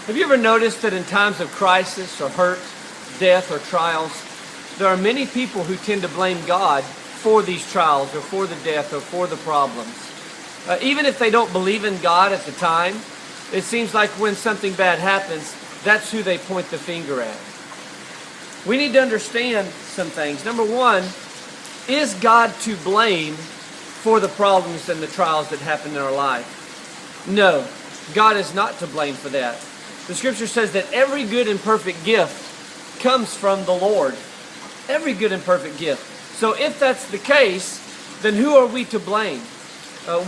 Have you ever noticed that in times of crisis or hurt, death or trials, there are many people who tend to blame God for these trials or for the death or for the problems? Even if they don't believe in God at the time, it seems like when something bad happens, that's who they point the finger at. We need to understand some things. Number one, is God to blame for the problems and the trials that happen in our life? No, God is not to blame for that. The scripture says that every good and perfect gift comes from the Lord. Every good and perfect gift. So if that's the case, then who are we to blame?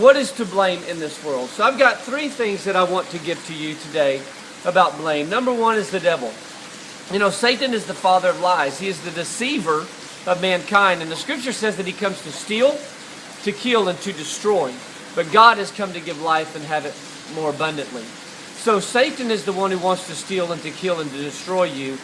What is to blame in this world? So I've got three things that I want to give to you today about blame. Number one is the devil. You know, Satan is the father of lies. He is the deceiver of mankind. And the scripture says that he comes to steal, to kill, and to destroy. But God has come to give life and have it more abundantly. So Satan is the one who wants to steal and to kill and to destroy you,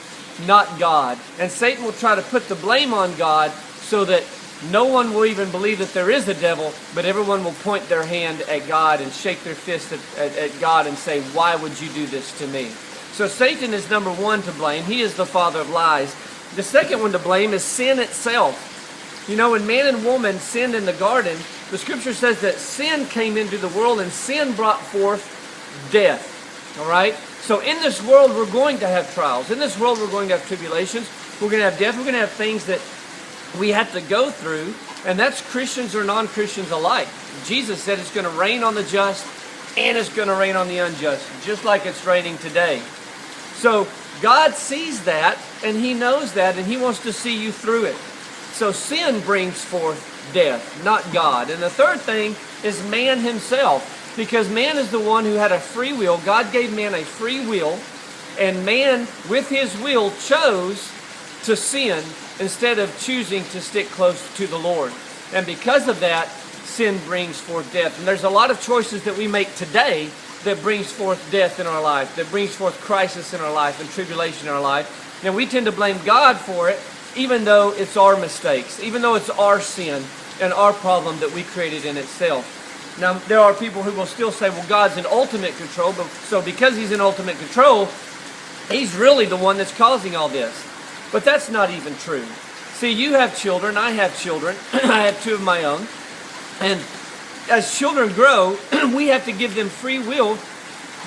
not God. And Satan will try to put the blame on God so that no one will even believe that there is a devil, but everyone will point their hand at God and shake their fist at God and say, why would you do this to me? So Satan is number one to blame. He is the father of lies. The second one to blame is sin itself. You know, when man and woman sinned in the garden, the scripture says that sin came into the world and sin brought forth death. All right? So in this world, we're going to have trials. In this world, we're going to have tribulations. We're going to have death. We're going to have things that we have to go through, and that's Christians or non-Christians alike. Jesus said it's going to rain on the just and it's going to rain on the unjust, just like it's raining today. So God sees that, and He knows that, and He wants to see you through it. So sin brings forth death, not God. And the third thing is man himself, because man is the one who had a free will. God gave man a free will, and man, with his will, chose to sin instead of choosing to stick close to the Lord. And because of that, sin brings forth death. And there's a lot of choices that we make today that brings forth death in our life, that brings forth crisis in our life and tribulation in our life. And we tend to blame God for it, even though it's our mistakes, even though it's our sin and our problem that we created in itself. Now, there are people who will still say, well, God's in ultimate control, but so because He's in ultimate control, He's really the one that's causing all this. But that's not even true. See, you have children, I have children, I have two of my own, and as children grow, we have to give them free will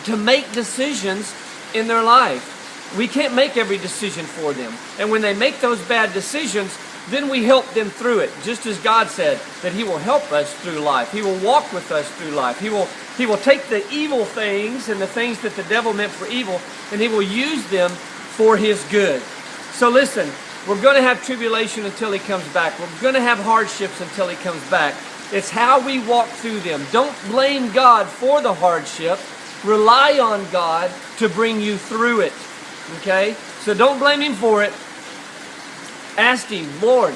to make decisions in their life. We can't make every decision for them. And when they make those bad decisions, then we help them through it. Just as God said that He will help us through life. He will walk with us through life. He will take the evil things and the things that the devil meant for evil, and He will use them for His good. So listen, we're going to have tribulation until He comes back. We're going to have hardships until He comes back. It's how we walk through them. Don't blame God for the hardship. Rely on God to bring you through it. Okay? So don't blame Him for it. Ask Him, Lord,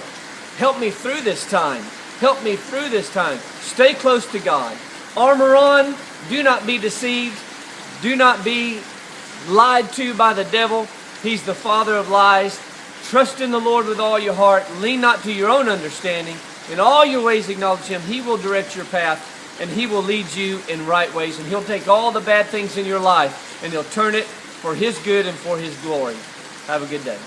help me through this time. Help me through this time. Stay close to God. Armor on. Do not be deceived. Do not be lied to by the devil. He's the father of lies. Trust in the Lord with all your heart. Lean not to your own understanding. In all your ways acknowledge Him. He will direct your path, and He will lead you in right ways. And He'll take all the bad things in your life, and He'll turn it for His good and for His glory. Have a good day.